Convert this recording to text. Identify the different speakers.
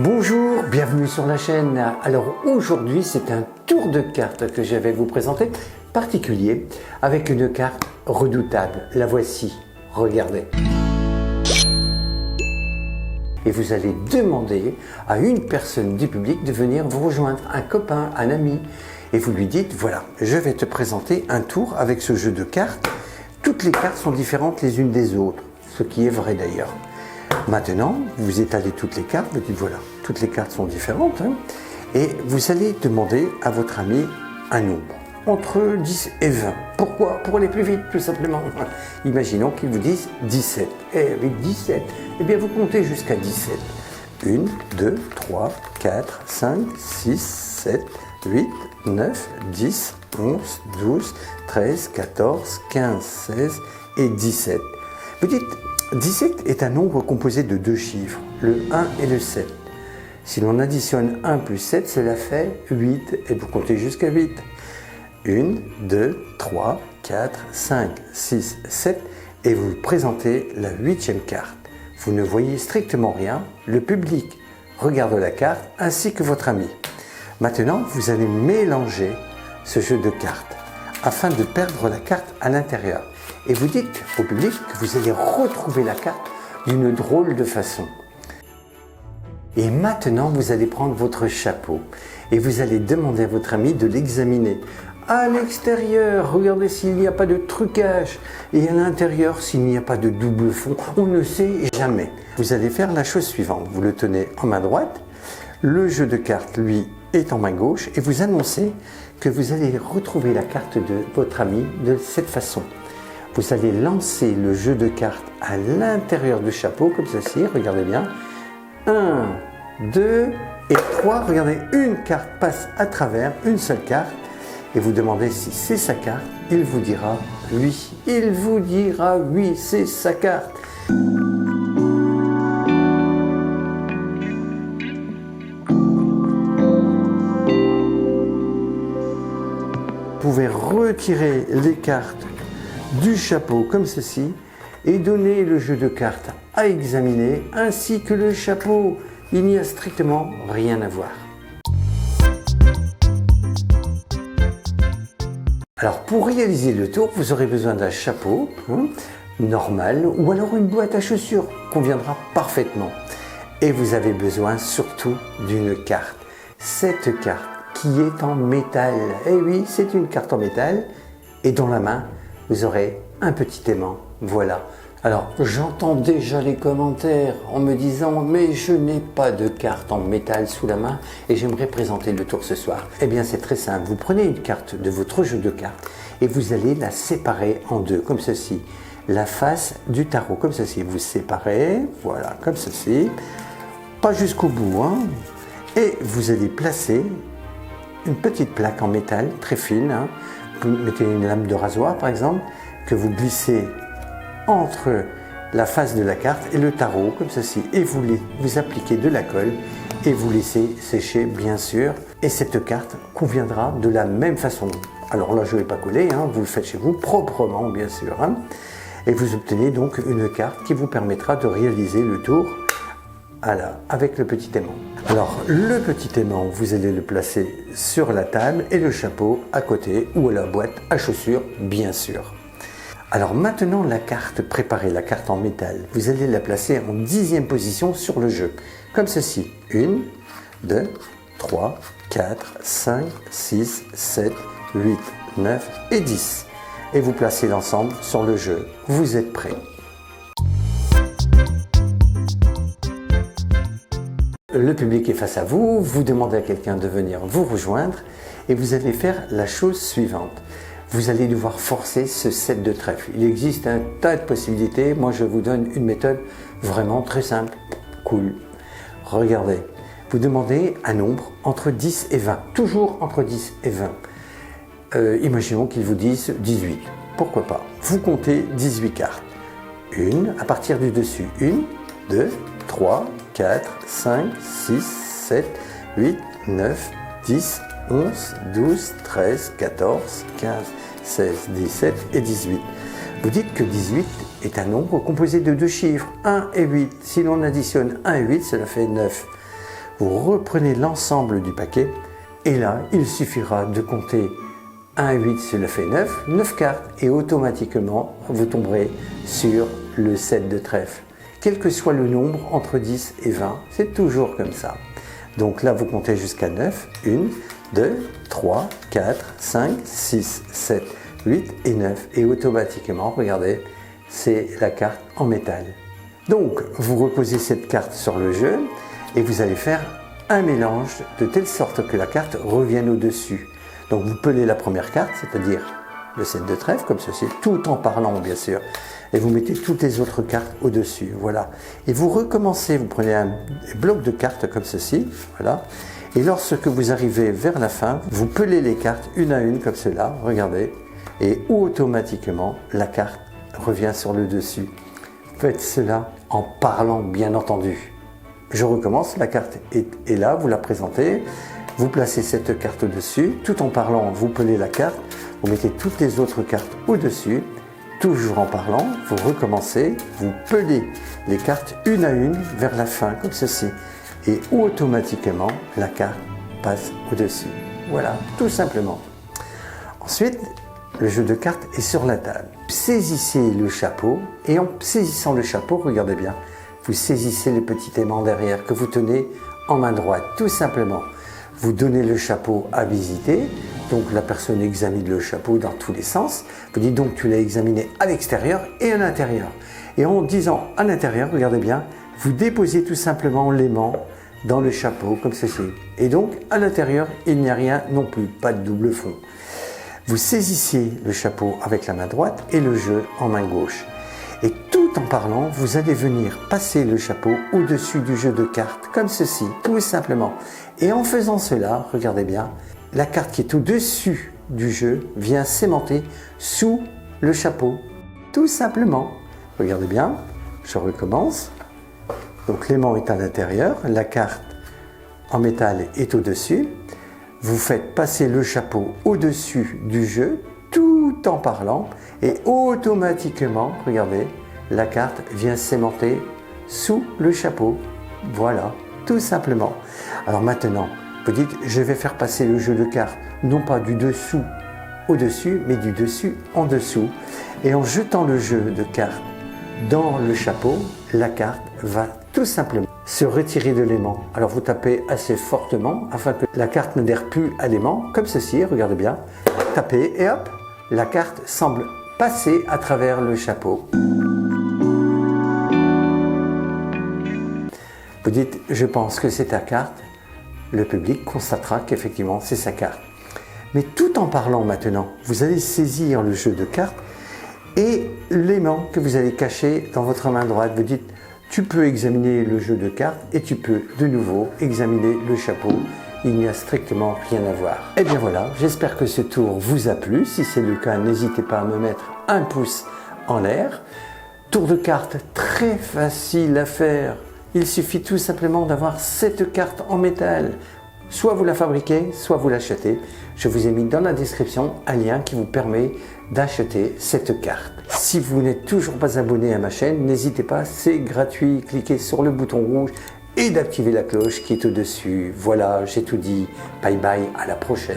Speaker 1: Bonjour, bienvenue sur la chaîne. Alors aujourd'hui c'est un tour de cartes que je vais vous présenter, particulier, avec une carte redoutable. La voici, regardez. Et vous allez demander à une personne du public de venir vous rejoindre, un copain, un ami. Et vous lui dites, voilà, je vais te présenter un tour avec ce jeu de cartes. Toutes les cartes sont différentes les unes des autres, ce qui est vrai d'ailleurs. Maintenant, vous étalez toutes les cartes, vous dites voilà, toutes les cartes sont différentes, et vous allez demander à votre ami un nombre, entre 10 et 20. Pourquoi? Pour aller plus vite, tout simplement. Imaginons qu'il vous dise 17. Et avec 17, eh bien vous comptez jusqu'à 17. 1, 2, 3, 4, 5, 6, 7, 8, 9, 10, 11, 12, 13, 14, 15, 16 et 17. Vous dites 17 est un nombre composé de deux chiffres, le 1 et le 7. Si l'on additionne 1 plus 7, cela fait 8 et vous comptez jusqu'à 8. 1, 2, 3, 4, 5, 6, 7 et vous présentez la 8e carte. Vous ne voyez strictement rien, le public regarde la carte ainsi que votre ami. Maintenant, vous allez mélanger ce jeu de cartes afin de perdre la carte à l'intérieur. Et vous dites au public que vous allez retrouver la carte d'une drôle de façon. Et maintenant, vous allez prendre votre chapeau et vous allez demander à votre ami de l'examiner. À l'extérieur, regardez s'il n'y a pas de trucage. Et à l'intérieur, s'il n'y a pas de double fond. On ne sait jamais. Vous allez faire la chose suivante. Vous le tenez en main droite. Le jeu de cartes, lui, est en main gauche. Et vous annoncez que vous allez retrouver la carte de votre ami de cette façon. Vous allez lancer le jeu de cartes à l'intérieur du chapeau, comme ceci, regardez bien. 1, 2 et 3, regardez, une carte passe à travers, une seule carte. Et vous demandez si c'est sa carte, il vous dira oui. Il vous dira oui, c'est sa carte. Vous pouvez retirer les cartes du chapeau comme ceci et donner le jeu de cartes à examiner ainsi que le chapeau. Il n'y a strictement rien à voir. Alors pour réaliser le tour, vous aurez besoin d'un chapeau normal ou alors une boîte à chaussures conviendra parfaitement. Et vous avez besoin surtout d'une carte. Cette carte qui est en métal. Eh oui, c'est une carte en métal et dans la main, vous aurez un petit aimant, voilà. Alors, j'entends déjà les commentaires en me disant « mais je n'ai pas de carte en métal sous la main et j'aimerais présenter le tour ce soir ». Eh bien, c'est très simple. Vous prenez une carte de votre jeu de cartes et vous allez la séparer en deux, comme ceci. La face du tarot, comme ceci. Vous séparez, voilà, comme ceci. Pas jusqu'au bout, Et vous allez placer une petite plaque en métal très fine, Vous mettez une lame de rasoir par exemple, que vous glissez entre la face de la carte et le tarot, comme ceci, et vous appliquez de la colle et vous laissez sécher bien sûr. Et cette carte conviendra de la même façon. Alors là, je ne vais pas coller, vous le faites chez vous, proprement bien sûr. Et vous obtenez donc une carte qui vous permettra de réaliser le tour avec le petit aimant. Alors le petit aimant, vous allez le placer sur la table et le chapeau à côté ou à la boîte à chaussures, bien sûr. Alors maintenant la carte préparée, la carte en métal, vous allez la placer en 10e position sur le jeu, comme ceci. 1, 2, 3, 4, 5, 6, 7, 8, 9 et 10. Et vous placez l'ensemble sur le jeu. Vous êtes prêts? Le public est face à vous, vous demandez à quelqu'un de venir vous rejoindre et vous allez faire la chose suivante. Vous allez devoir forcer ce 7 de trèfle. Il existe un tas de possibilités. Moi, je vous donne une méthode vraiment très simple. Cool. Regardez. Vous demandez un nombre entre 10 et 20. Toujours entre 10 et 20. Imaginons qu'ils vous disent 18. Pourquoi pas? Vous comptez 18 cartes. Une à partir du dessus. 1, 2, 3, 4, 5, 6, 7, 8, 9, 10, 11, 12, 13, 14, 15, 16, 17 et 18. Vous dites que 18 est un nombre composé de deux chiffres, 1 et 8. Si l'on additionne 1 et 8, cela fait 9. vous reprenez l'ensemble du paquet et là, il suffira de compter 1 8, cela fait 9 cartes et automatiquement, vous tomberez sur le 7 de trèfle. Quel que soit le nombre, entre 10 et 20, c'est toujours comme ça. Donc là, vous comptez jusqu'à 9, 1, 2, 3, 4, 5, 6, 7, 8 et 9. Et automatiquement, regardez, c'est la carte en métal. Donc, vous reposez cette carte sur le jeu et vous allez faire un mélange de telle sorte que la carte revienne au-dessus. Donc, vous pelez la première carte, c'est-à-dire le 7 de trèfle, comme ceci, tout en parlant, bien sûr. Et vous mettez toutes les autres cartes au-dessus, voilà. Et vous recommencez, vous prenez un bloc de cartes comme ceci, voilà. Et lorsque vous arrivez vers la fin, vous pelez les cartes une à une comme cela, regardez. Et automatiquement, la carte revient sur le dessus. Faites cela en parlant, bien entendu. Je recommence, la carte est là, vous la présentez. Vous placez cette carte au-dessus, tout en parlant, vous pelez la carte. Vous mettez toutes les autres cartes au-dessus. Toujours en parlant, vous recommencez, vous pelez les cartes une à une vers la fin, comme ceci. Et automatiquement, la carte passe au-dessus. Voilà, tout simplement. Ensuite, le jeu de cartes est sur la table. Saisissez le chapeau et en saisissant le chapeau, regardez bien, vous saisissez le petit aimant derrière que vous tenez en main droite, tout simplement. Vous donnez le chapeau à visiter. Donc la personne examine le chapeau dans tous les sens. Vous dites donc tu l'as examiné à l'extérieur et à l'intérieur. Et en disant à l'intérieur, regardez bien, vous déposez tout simplement l'aimant dans le chapeau comme ceci. Et donc à l'intérieur, il n'y a rien non plus, pas de double fond. Vous saisissez le chapeau avec la main droite et le jeu en main gauche. Et tout en parlant, vous allez venir passer le chapeau au-dessus du jeu de cartes comme ceci, tout simplement. Et en faisant cela, regardez bien, la carte qui est au-dessus du jeu vient s'aimanter sous le chapeau, tout simplement. Regardez bien, je recommence. Donc l'aimant est à l'intérieur, la carte en métal est au-dessus. Vous faites passer le chapeau au-dessus du jeu, tout en parlant, et automatiquement, regardez, la carte vient s'aimanter sous le chapeau. Voilà, tout simplement. Alors maintenant, vous dites, je vais faire passer le jeu de cartes, non pas du dessous au-dessus, mais du dessus en dessous. Et en jetant le jeu de cartes dans le chapeau, la carte va tout simplement se retirer de l'aimant. Alors vous tapez assez fortement afin que la carte n'adhère plus à l'aimant, comme ceci, regardez bien. Tapez et hop, la carte semble passer à travers le chapeau. Vous dites, je pense que c'est ta carte. Le public constatera qu'effectivement c'est sa carte. Mais tout en parlant maintenant, vous allez saisir le jeu de cartes et l'aimant que vous allez cacher dans votre main droite. Vous dites, tu peux examiner le jeu de cartes et tu peux de nouveau examiner le chapeau. Il n'y a strictement rien à voir. Et bien voilà, j'espère que ce tour vous a plu. Si c'est le cas, n'hésitez pas à me mettre un pouce en l'air. Tour de cartes très facile à faire. Il suffit tout simplement d'avoir cette carte en métal. Soit vous la fabriquez, soit vous l'achetez. Je vous ai mis dans la description un lien qui vous permet d'acheter cette carte. Si vous n'êtes toujours pas abonné à ma chaîne, n'hésitez pas, c'est gratuit. Cliquez sur le bouton rouge et d'activer la cloche qui est au-dessus. Voilà, j'ai tout dit. Bye bye, à la prochaine.